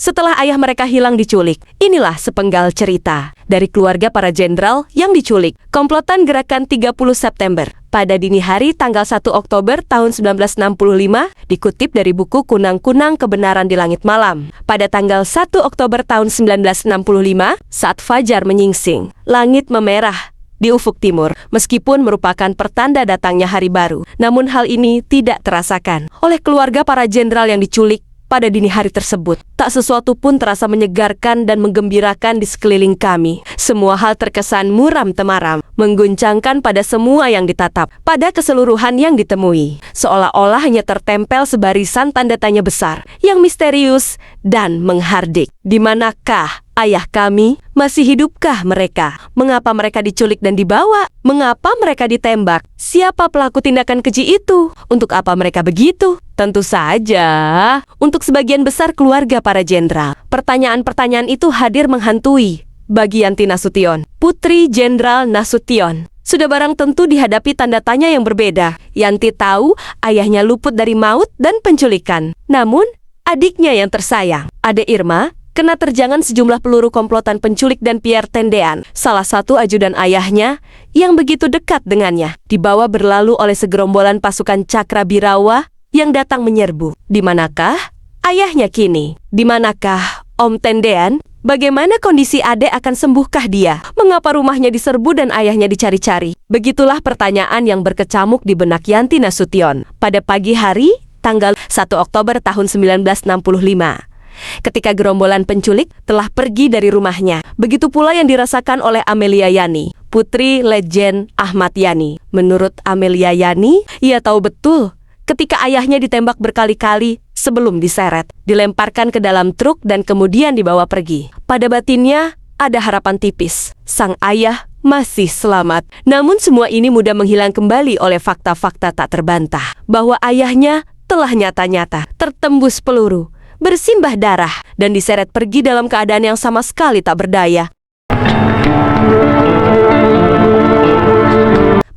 setelah ayah mereka hilang diculik. Inilah sepenggal cerita dari keluarga para jenderal yang diculik. Komplotan Gerakan 30 September. Pada dini hari tanggal 1 Oktober tahun 1965, dikutip dari buku Kunang-Kunang Kebenaran di Langit Malam. Pada tanggal 1 Oktober tahun 1965, saat fajar menyingsing, langit memerah di ufuk timur, meskipun merupakan pertanda datangnya hari baru. Namun hal ini tidak terasakan oleh keluarga para jenderal yang diculik pada dini hari tersebut. Tak sesuatu pun terasa menyegarkan dan menggembirakan di sekeliling kami. Semua hal terkesan muram temaram, mengguncangkan pada semua yang ditatap, pada keseluruhan yang ditemui. Seolah-olah hanya tertempel sebarisan tanda tanya besar, yang misterius dan menghardik. Di manakah ayah kami? Masih hidupkah mereka? Mengapa mereka diculik dan dibawa? Mengapa mereka ditembak? Siapa pelaku tindakan keji itu? Untuk apa mereka begitu? Tentu saja, untuk sebagian besar keluarga para jenderal, pertanyaan-pertanyaan itu hadir menghantui bagi Yanti Nasution, putri Jenderal Nasution. Sudah barang tentu dihadapi tanda tanya yang berbeda. Yanti tahu ayahnya luput dari maut dan penculikan. Namun, adiknya yang tersayang, Ade Irma, kena terjangan sejumlah peluru komplotan penculik dan Pierre Tendean, salah satu ajudan ayahnya yang begitu dekat dengannya, dibawa berlalu oleh segerombolan pasukan Cakrabirawa yang datang menyerbu. Di manakah ayahnya kini? Di manakah Om Tendean? Bagaimana kondisi Ade? Akan sembuhkah dia? Mengapa rumahnya diserbu dan ayahnya dicari-cari? Begitulah pertanyaan yang berkecamuk di benak Yanti Nasution pada pagi hari tanggal 1 Oktober tahun 1965. Ketika gerombolan penculik telah pergi dari rumahnya. Begitu pula yang dirasakan oleh Amelia Yani, putri Legend Ahmad Yani. Menurut Amelia Yani, ia tahu betul ketika ayahnya ditembak berkali-kali sebelum diseret, dilemparkan ke dalam truk dan kemudian dibawa pergi. Pada batinnya ada harapan tipis. Sang ayah masih selamat. Namun semua ini mudah menghilang kembali oleh fakta-fakta tak terbantah bahwa ayahnya telah nyata-nyata tertembus peluru, bersimbah darah, dan diseret pergi dalam keadaan yang sama sekali tak berdaya.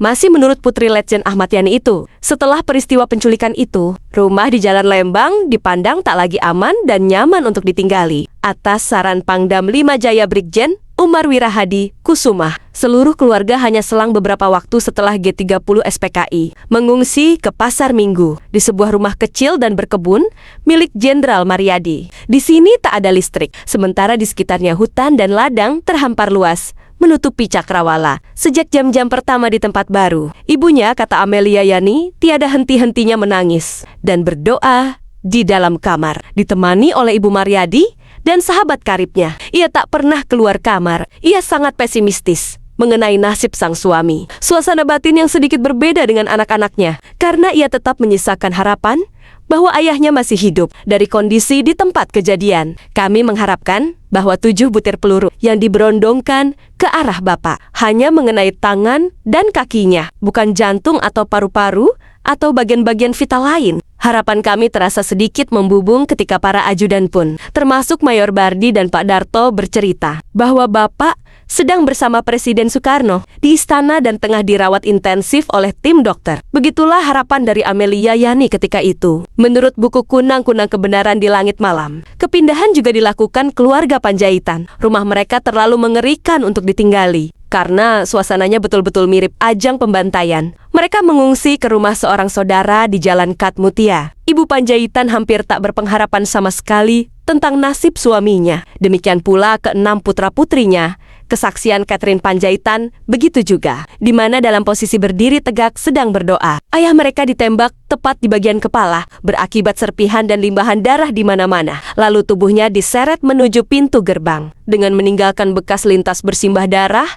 Masih menurut putri Legend Ahmad Yani itu, setelah peristiwa penculikan itu, rumah di Jalan Lembang dipandang tak lagi aman dan nyaman untuk ditinggali. Atas saran Pangdam 5 Jaya Brigjen Umar Wirahadi Kusumah, seluruh keluarga hanya selang beberapa waktu setelah G30 SPKI mengungsi ke Pasar Minggu di sebuah rumah kecil dan berkebun milik Jenderal Mariadi. Di sini tak ada listrik, sementara di sekitarnya hutan dan ladang terhampar luas menutupi Cakrawala. Sejak jam-jam pertama di tempat baru, ibunya, kata Amelia Yani, tiada henti-hentinya menangis dan berdoa di dalam kamar, ditemani oleh Ibu Mariadi dan sahabat karibnya. Ia tak pernah keluar kamar. Ia sangat pesimistis mengenai nasib sang suami. Suasana batin yang sedikit berbeda dengan anak-anaknya, karena ia tetap menyisakan harapan bahwa ayahnya masih hidup. Dari kondisi di tempat kejadian, kami mengharapkan bahwa 7 butir peluru yang diberondongkan ke arah Bapak hanya mengenai tangan dan kakinya, bukan jantung atau paru-paru atau bagian-bagian vital lain. Harapan kami terasa sedikit membubung ketika para ajudan pun, termasuk Mayor Bardi dan Pak Darto, bercerita bahwa Bapak sedang bersama Presiden Soekarno di istana dan tengah dirawat intensif oleh tim dokter. Begitulah harapan dari Amelia Yani ketika itu. Menurut buku Kunang-Kunang Kebenaran di Langit Malam, kepindahan juga dilakukan keluarga Panjaitan. Rumah mereka terlalu mengerikan untuk ditinggali karena suasananya betul-betul mirip ajang pembantaian. Mereka mengungsi ke rumah seorang saudara di Jalan Katmutia. Ibu Panjaitan hampir tak berpengharapan sama sekali tentang nasib suaminya. Demikian pula ke-6 putra-putrinya. Kesaksian Catherine Panjaitan begitu juga, di mana dalam posisi berdiri tegak sedang berdoa. Ayah mereka ditembak tepat di bagian kepala, berakibat serpihan dan limbahan darah di mana-mana. Lalu tubuhnya diseret menuju pintu gerbang, dengan meninggalkan bekas lintas bersimbah darah,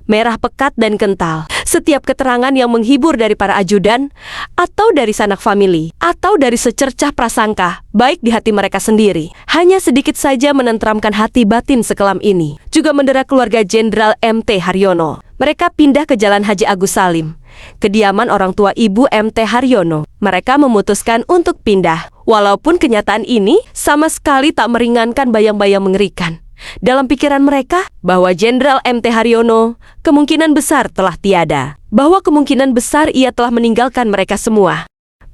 merah pekat dan kental. Setiap keterangan yang menghibur dari para ajudan, atau dari sanak famili, atau dari secercah prasangka, baik di hati mereka sendiri, hanya sedikit saja menenteramkan hati batin sekelam ini. Juga mendera keluarga Jenderal MT Haryono. Mereka pindah ke Jalan Haji Agus Salim, kediaman orang tua Ibu MT Haryono. Mereka memutuskan untuk pindah, walaupun kenyataan ini sama sekali tak meringankan bayang-bayang mengerikan dalam pikiran mereka bahwa Jenderal MT Haryono kemungkinan besar telah tiada, bahwa kemungkinan besar ia telah meninggalkan mereka semua.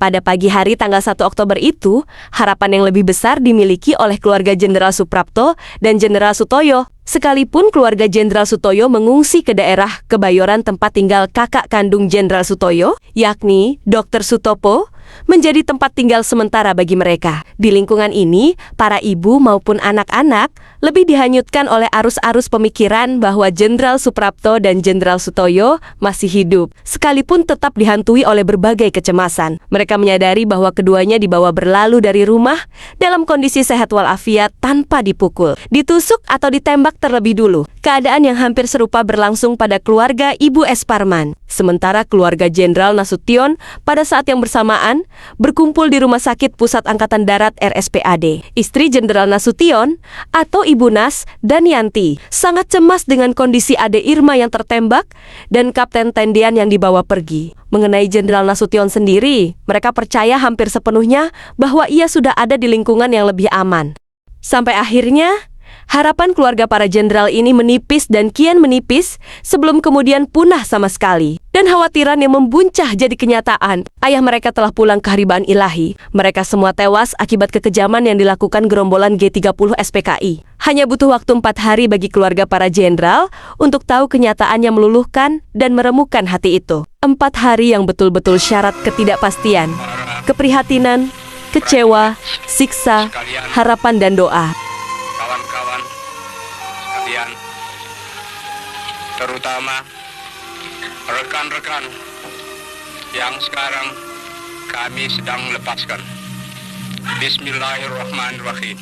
Pada pagi hari tanggal 1 Oktober itu, harapan yang lebih besar dimiliki oleh keluarga Jenderal Suprapto dan Jenderal Sutoyo. Sekalipun keluarga Jenderal Sutoyo mengungsi ke daerah Kebayoran tempat tinggal kakak kandung Jenderal Sutoyo, yakni Dr. Sutopo, menjadi tempat tinggal sementara bagi mereka. Di lingkungan ini, para ibu maupun anak-anak lebih dihanyutkan oleh arus-arus pemikiran bahwa Jenderal Suprapto dan Jenderal Sutoyo masih hidup, sekalipun tetap dihantui oleh berbagai kecemasan. Mereka menyadari bahwa keduanya dibawa berlalu dari rumah dalam kondisi sehat walafiat tanpa dipukul, ditusuk atau ditembak terlebih dulu. Keadaan yang hampir serupa berlangsung pada keluarga Ibu S. Parman. Sementara keluarga Jenderal Nasution pada saat yang bersamaan berkumpul di Rumah Sakit Pusat Angkatan Darat RSPAD. Istri Jenderal Nasution atau Ibu Nas dan Yanti sangat cemas dengan kondisi Ade Irma yang tertembak dan Kapten Tendian yang dibawa pergi. Mengenai Jenderal Nasution sendiri, mereka percaya hampir sepenuhnya bahwa ia sudah ada di lingkungan yang lebih aman. Sampai akhirnya, harapan keluarga para jenderal ini menipis dan kian menipis sebelum kemudian punah sama sekali. Dan khawatiran yang membuncah jadi kenyataan. Ayah mereka telah pulang ke haribaan ilahi. Mereka semua tewas akibat kekejaman yang dilakukan gerombolan G30 SPKI. Hanya butuh waktu 4 hari bagi keluarga para jenderal untuk tahu kenyataan yang meluluhkan dan meremukkan hati itu. 4 hari yang betul-betul syarat ketidakpastian, keprihatinan, kecewa, siksa, harapan dan doa. Kawan-kawan sekalian, terutama rekan-rekan yang sekarang kami sedang lepaskan. Bismillahirrahmanirrahim.